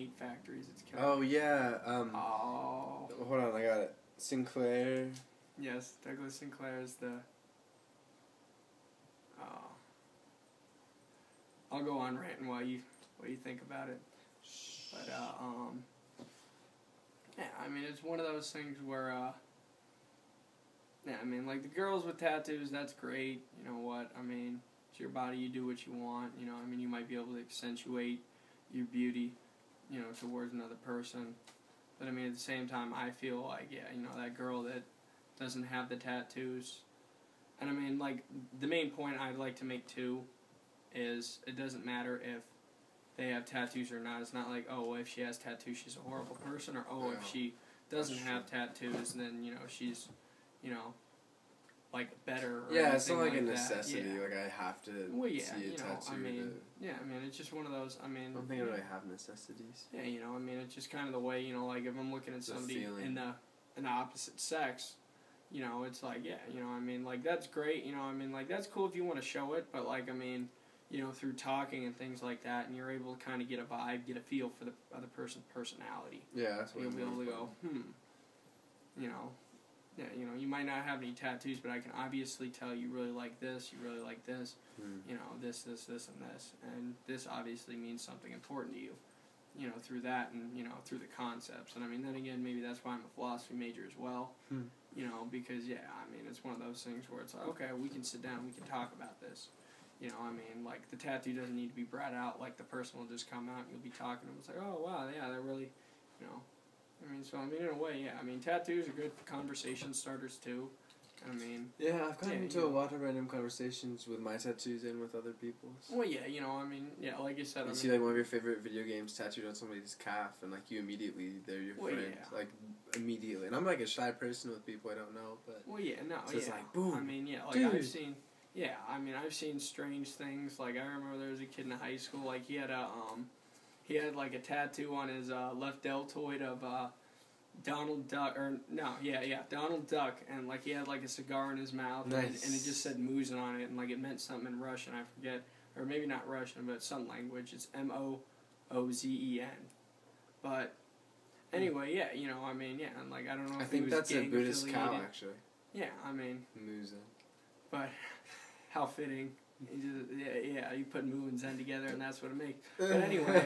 meat factories. It's killing Oh, me. yeah. Oh. Hold on, I got it. Sinclair. Yes, Douglas Sinclair is the... I'll go on ranting while you think about it. But, yeah, I mean, it's one of those things where, yeah, I mean, like, the girls with tattoos, that's great. You know what? I mean, it's your body, you do what you want. You know, I mean, you might be able to accentuate your beauty, you know, towards another person. But, I mean, at the same time, I feel like, yeah, you know, that girl that doesn't have the tattoos. And, I mean, like, the main point I'd like to make, too, is it doesn't matter if they have tattoos or not. It's not like, oh, if she has tattoos, she's a horrible person, or, oh, if she doesn't have tattoos, then, you know, she's, you know, like, better or yeah, it's not like a that. necessity, Yeah. like I have to see a tattoo. I mean, yeah, I mean, it's just one of those, I mean... I don't think I really have necessities. Yeah, you know, I mean, it's just kind of the way, you know, like, if I'm looking at somebody in the opposite sex, you know, it's like, yeah, you know, I mean, like, that's great, you know, I mean, like, that's cool if you want to show it, but, like, I mean, you know, through talking and things like that, and you're able to kind of get a vibe, get a feel for the other person's personality. Yeah, that's what you'll be able to go, you know, yeah, you know, you might not have any tattoos, but I can obviously tell you really like this, you really like this, you know, this, and this, and this obviously means something important to you, you know, through that and, you know, through the concepts. And I mean, then again, maybe that's why I'm a philosophy major as well, you know, because, yeah, I mean, it's one of those things where it's like, okay, we can sit down, we can talk about this. You know, I mean, like, the tattoo doesn't need to be brought out, like, the person will just come out and you'll be talking and it's like, oh, wow, yeah, they're really, you know, I mean, so, I mean, in a way, yeah, I mean, tattoos are good conversation starters, too. I mean... Yeah, I've gotten into a lot of random conversations with my tattoos and with other people's. Well, yeah, you know, I mean, yeah, like you said, you see, like, one of your favorite video games tattooed on somebody's calf, and, like, you immediately, they're your friend. Yeah. Like, immediately. And I'm, like, a shy person with people I don't know, but... Well, yeah, no, so it's like, boom. I mean, yeah, like, dude. I've seen strange things. Like, I remember there was a kid in high school, like, he had, like, a tattoo on his, left deltoid of, Donald Duck, Donald Duck, and, like, he had, like, a cigar in his mouth, nice. and it just said Moosin on it, and, like, it meant something in Russian, I forget, or maybe not Russian, but some language, it's Moozen, but, anyway, yeah, you know, I mean, yeah, and, like, I don't know if I think that's a Buddhist cow, actually. Yeah, I mean... Moozen. But, how fitting, you put Moo and Zen together, and that's what it makes, but anyway,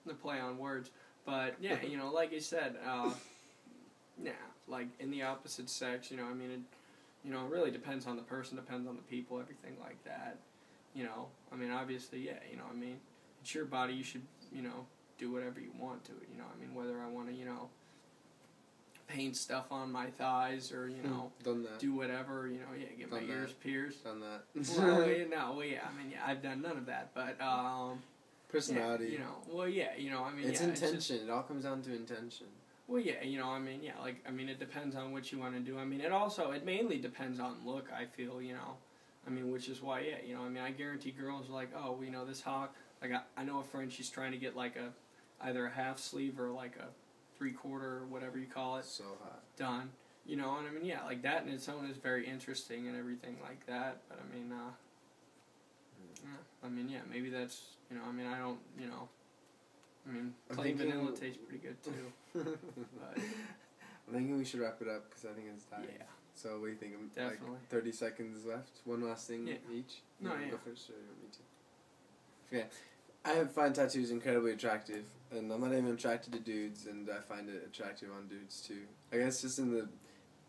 the play on words. But, yeah, you know, like you said, yeah, like, in the opposite sex, you know, I mean, it really depends on the person, depends on the people, everything like that, you know, I mean, obviously, yeah, you know, I mean, it's your body, you should, you know, do whatever you want to it, you know, I mean, whether I want to, you know, paint stuff on my thighs, or, you know, do whatever, you know, yeah, get my ears pierced. Done that. Well, yeah, I mean, yeah, I've done none of that, but, personality. Yeah, you know, well, yeah, you know, I mean, it's yeah, intention. It's just, it all comes down to intention. Well, yeah, you know, I mean, yeah, like, I mean, it depends on what you want to do. I mean, it mainly depends on look, I feel, you know. I mean, which is why, yeah, you know, I mean, I guarantee girls are like, oh, you know, this hawk, like, I know a friend, she's trying to get, like, either a half sleeve or, like, a 3/4 or whatever you call it. So hot. Done. You know, and I mean, yeah, like, that in its own is very interesting and everything like that, but, I mean, yeah, I mean, yeah, maybe that's, you know, I mean, I don't, you know, I mean, plain vanilla tastes pretty good, too. But I'm thinking we should wrap it up, because I think it's time. Yeah. So, what do you think? Definitely. Like 30 seconds left? One last thing each? No, yeah. Go first, or you want me to? Okay. I find tattoos incredibly attractive, and I'm not even attracted to dudes, and I find it attractive on dudes, too. I guess just in the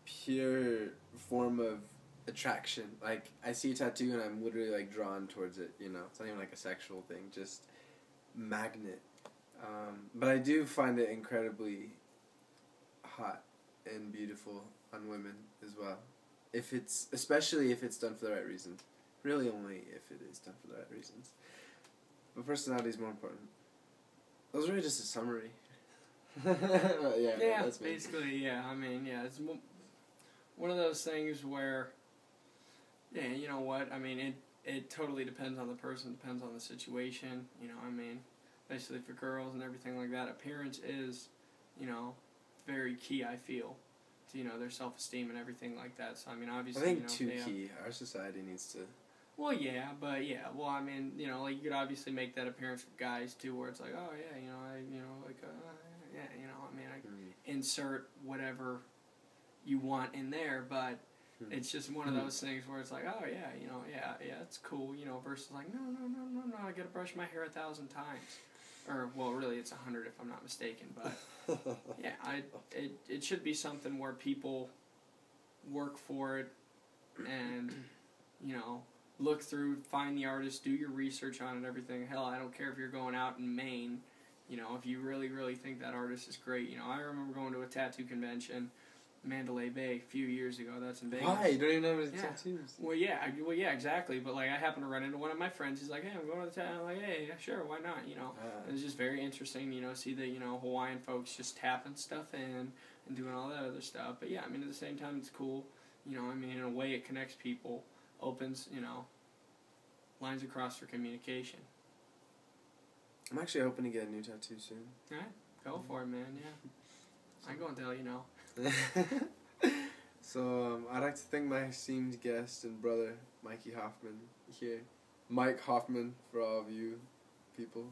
pure form of attraction. Like, I see a tattoo, and I'm literally, like, drawn towards it, you know? It's not even, like, a sexual thing, just magnet. But I do find it incredibly hot and beautiful on women as well. Especially if it's done for the right reasons. Really only if it is done for the right reasons. But personality is more important. That was really just a summary. Yeah, that's basically, yeah, I mean, yeah, it's one of those things where, yeah, you know what, I mean, it totally depends on the person, depends on the situation, you know, I mean, especially for girls and everything like that, appearance is, you know, very key, I feel, to, you know, their self-esteem and everything like that. So, I mean, obviously, I think you know, too key. Our society needs to... Well, yeah, but, yeah, well, I mean, you know, like, you could obviously make that appearance for guys, too, where it's like, oh, yeah, you know, insert whatever you want in there, but it's just one of those things where it's like, oh yeah, yeah, it's cool, versus like, no, I gotta brush my hair 1,000 times. Or, well, really it's 100 if I'm not mistaken, but yeah, it should be something where people work for it and, look through, find the artist, do your research on it, everything. Hell, I don't care if you're going out in Maine, if you really, really think that artist is great. I remember going to a tattoo convention, Mandalay Bay, a few years ago. That's in Vegas. Why? You don't even know his tattoos. Well, yeah, exactly. But like, I happened to run into one of my friends. He's like, "Hey, I'm going to the tattoo." I'm like, "Hey, yeah, sure, why not?" It was just very interesting. See the Hawaiian folks just tapping stuff in and doing all that other stuff. But yeah, I mean, at the same time, it's cool. In a way, it connects people, opens lines across for communication. I'm actually hoping to get a new tattoo soon. All right, go for it, man. Yeah, I'm going to tell you no. So I'd like to thank my esteemed guest and brother Mikey Hoffman here. Mike Hoffman for all of you people.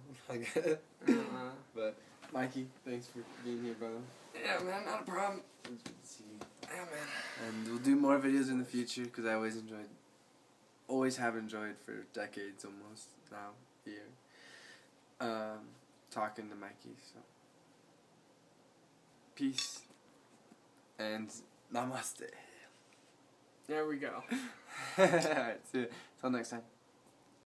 But Mikey, thanks for being here, brother. Yeah, man, not a problem. It's good to see you. Yeah, man. And we'll do more videos in the future because I always have enjoyed for decades almost now here. Talking to Mikey. So peace. And namaste. There we go. Alright, see you. Till next time.